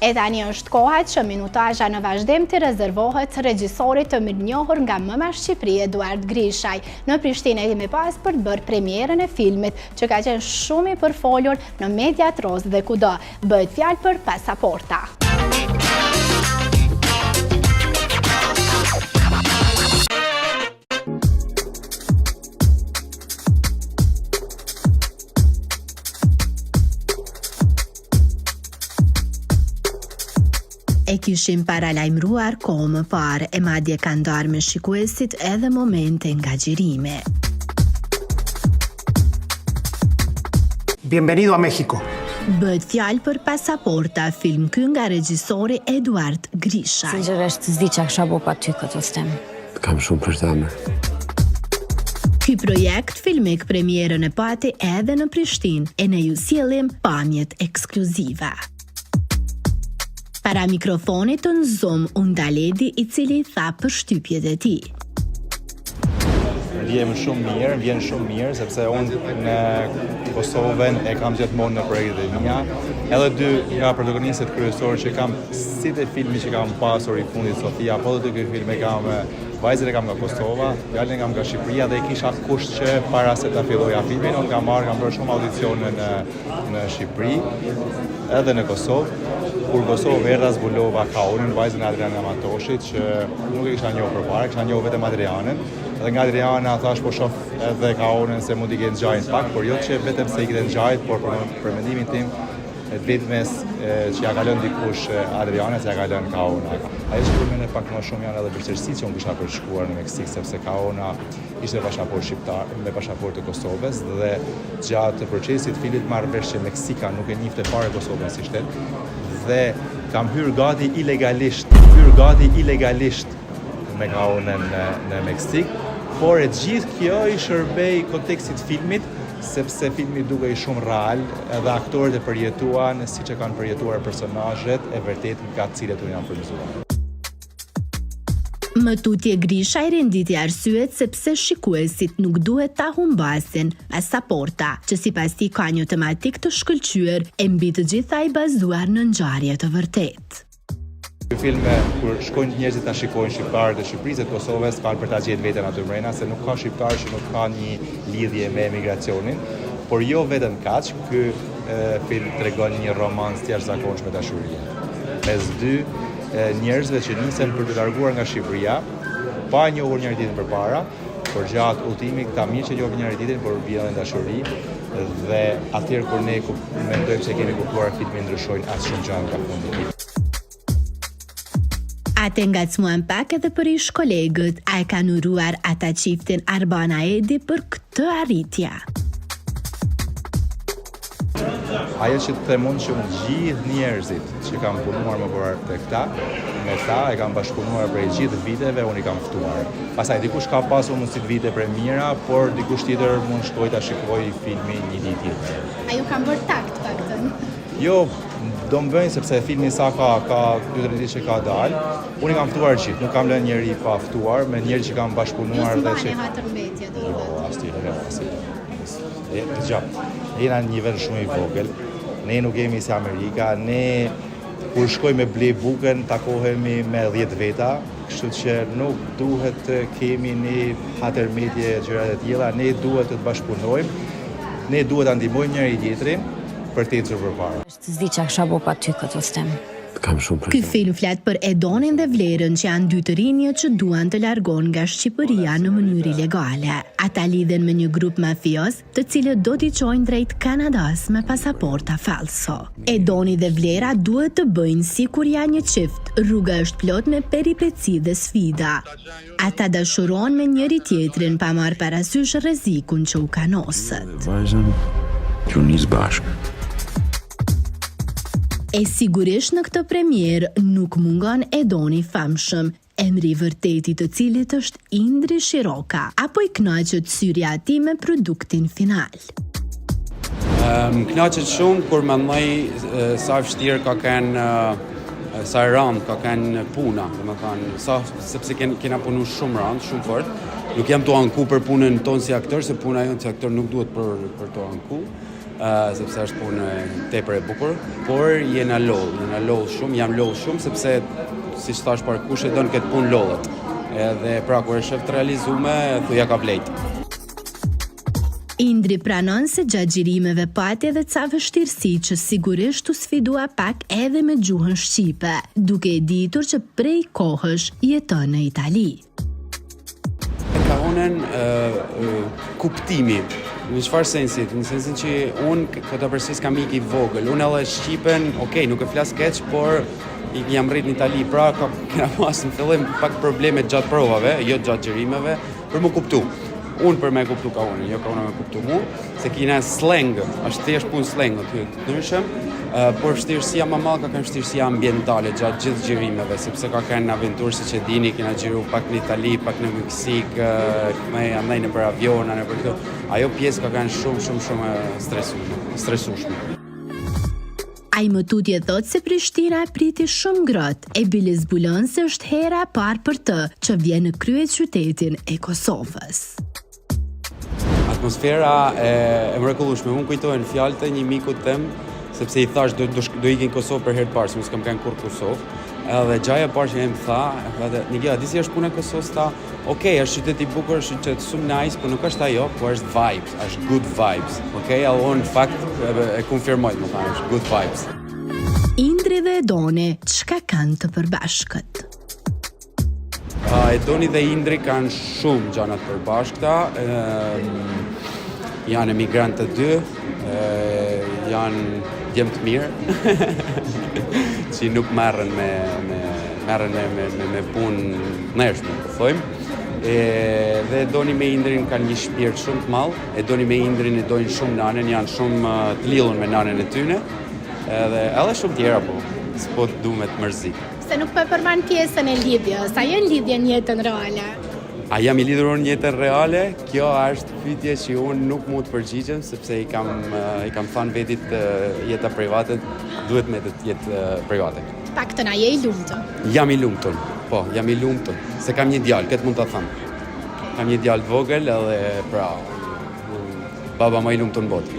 E tani është koha që minutazha në vazhdim të rezervohet regjisorit të mirënjohur nga MMA Shqipëri Eduard Grishaj. Në Prishtinë kemi pas për të bërë premierën e filmit që ka qenë shumë i përfolur në mediat rozë dhe kudo. Bëhet fjalë për Pasaporta. E kishim paralajmëruar kohë më parë, e madje ka ndarë me shikuesit edhe momente nga xhirime. Bienvenido a México. Bëhet fjalë për Pasaporta, film ky nga regjisori Eduard Grishaj. Sinqerisht s'di çka kisha bëu pa ty këtë stem. Kam shumë për zemër. Ky projekt filmik premierën e pati edhe në Prishtinë e ne ju sjellim pamjet ekskluzive. Para mikrofonit të Zoom Undaledi, i cili tha për shtypjet e tij. Vjen shumë mirë, sepse unë në Kosovën e kam gjithmonë në projektet e mia. Edhe dy nga protagonistët kryesorë që kam si te filmi që kam pasur i fundit Sofia, po edhe ky film e kam vajzën e kam nga Kosova, fjalën e kam nga Shqipëria dhe kisha kusht që para se ta filloja filmin, unë kam bërë shumë audicione në Shqipëri, edhe në Kosovë. Kur Kosovë erdha zbulova Kaunin, vajzën e Adrian Amatoshit, që nuk e kisha njohur përpara, kisha njohur vetëm Adrianën. Dhe nga Adriana thash po shoh edhe Kaunin se mund t'i ketë ngjajin pak, por jo që vetëm se i ketë ngjajin, por për mendimin tim e vetmes që ja ka lënë dikush Adriana, se ja ka lënë Kauna. Ajo që përmend pak më shumë janë edhe vështirësitë që unë kisha për shkuar në Meksik, sepse Kauna ishte pasaport shqiptar me pasaport të Kosovës dhe gjatë procesit fillit marrë vesh që Meksika nuk e njihte fare Kosovën si shtet dhe kam hyrë gati ilegalisht me Kaunën në Meksik, por e gjithë kjo i shërbej kontekstit filmit, sepse filmi duke i shumë real edhe aktorët e përjetuan si që kanë përjetuar personazhet e vërtet nga cilët u janë frymëzuar. Më tutje Grishaj renditi arsyet sepse shikuesit nuk duhet ta humbasin Pasaporta, që sipas tij ka një tematik të shkëlqyer e mbi të gjitha i bazuar në ngjarje të vërtetë. Ky film, kur shkojnë njerëzit ta shikojnë shqiptarët e Shqipërisë dhe Kosovës, kanë për ta gjetë veten aty mbrenda, se nuk ka shqiptar që nuk ka një lidhje me emigracionin, por jo vetëm kaq, ky film tregon një romancë të jashtëzakonshme dashurie mes dy njerëzve që nisen për të larguar nga Shqipëria, pa njohur njëri tjetrin përpara, por gjatë udhimit këta mirë që njohin njëri tjetrin, por vjen në dashuri dhe atëherë kur ne mendojmë se kemi kuptuar filmin ndryshojnë as shumë gjëra nga fundi. Ate ngacmuan pak edhe për ish kolegët, a e kanë uruar ata çiftin Arbana Edi për këtë arritje. Ajo që të them unë që gjithë njerëzit që kam punuar më parë te këta, me ta e kam bashkëpunuar prej gjithë viteve, unë i kam ftuar. Pastaj dikush ka pasur mundësi të vite premiera, por dikush tjetër mund shkoj ta shikoj filmin një ditë tjetër. A ju kanë bërë takt paktën? Jo, do më bëjnë sepse filmi sa ka 2-3 ditë që ka dalë. Unë i kam ftuar gjithë, nuk kam lënë njeri pa ftuar, me njerë që kam bashkëpunuar dhe që... Ju hatërmbetje, do të thotë. Jena një vend shumë i vogël, ne nuk jemi si Amerika, ne kur shkoj me ble bukën, takohemi me 10 veta, kështu që nuk duhet të kemi një hatërmbetje gjërat e tjera, ne duhet të të bashkëpunojmë, ne duhet të ndihmojmë njëri tjetrin për të ecur përpara. S'di çka kisha bëu pa ty këtë stem. Kam shumë për Ky film flet për Edonin dhe Vlerën, që janë dy të rinjë që duan të largohen nga Shqipëria në mënyrë ilegale. Ata lidhen me një grup mafios, të cilët do t'i çojnë drejt Kanadas me pasaporta falso. Edoni dhe Vlera duhet të bëjnë sikur janë një çift. Rruga është plot me peripeci dhe sfida. Ata dashurohen me njëri tjetrin pa marrë parasysh rrezikun që u kanosët. vajzën që nis bashkë. E sigurisht në këtë premierë nuk mungon Edoni famshëm, emri vërteti të cilit është Indri Shiroka, apo i kënaqet syrja e tij me produktin final. Më kënaqet shumë kur mendoj sa vështirë ka qenë sa rand ka qenë puna, domethënë sepse kena punu shumë rand, shumë fort. Nuk jam të anku për punën tonë si aktor, se puna jonë si aktor nuk duhet për të anku. sepse është punë tepër e bukur, por jena loll shumë, jam loll shumë sepse siç thash par kush e don këtë punë lollet. Edhe pra kur e shef të realizuar, thuja ka vlejt. Indri pranon se gjatë xhirimeve pati edhe ca vështirësi që sigurisht u sfidua pak edhe me gjuhën shqipe, duke e ditur që prej kohësh jeton në Itali. Ka onen kuptimi, në çfarë sensi? Në sensin që unë këtë përsis kam ik i vogël, unë edhe Shqipen, okej, nuk e flas keq, por jam rrit në Itali, pra kena pas në fillim pak probleme gjatë provave, jo gjatë xhirimeve, për më kuptu. Unë për me kuptu ka unë, jo ka unë me kuptu mu, se kina slang, është thjesht punë slang të ndryshëm, por vështirësia më madhe ka qenë vështirësia ambientale gjatë gjithë xhirimeve, sepse ka qenë aventurë siç e dini, kena xhiru pak në Itali, pak në Meksik, andaj në për aviona, në për këto. Ajo pjesë ka qenë shumë stresueshme. Ai më tutje thot se Prishtina priti shumë ngrohtë e bile zbulon se është hera e parë për të që vjen në krye qytetin e Kosovës. Atmosfera e mrekullueshme. Unë kujtoj në fjalë të një mikut tem, sepse i thash do ikin në Kosovë për herë të parë, se unë s'kam qenë kur Kosovë. Edhe gjaja e parë që më tha, Nigella, di si është puna e Kosovës, tha, okej, është qytet i bukur, është qytet shumë nice, por nuk është ajo, por është vibes, është good vibes. Okej, edhe unë në fakt e konfirmoj, më thanë, është good vibes. Indri dhe Edoni, çka kanë të përbashkët? Edoni dhe Indri kanë shumë gjana të përbashkëta, janë emigrantë të dy, janë djemë të mirë, që nuk merren me punë nërshme, po thojmë. Dhe Edoni me Indrin kanë një shpirt shumë të madh, Edoni me Indrin e dojnë shumë nanen, janë shumë të lidhur me nanen e tyne, edhe shumë tjera, po, s'po du me të mërzi. Se nuk po përmban pjesën e lidhjes, a janë lidhje në jetën reale? A jam i lidhur në jetën reale? Kjo është pyetje që unë nuk mund të përgjigjem, sepse i kam thënë vetit jeta private, duhet me të jetë private. Paktën a je i lumtur? Jam i lumtur, po, jam i lumtur, se kam një djalë, këtë mund ta them. Kam një djalë të vogël edhe pra baba më i lumtur në botë.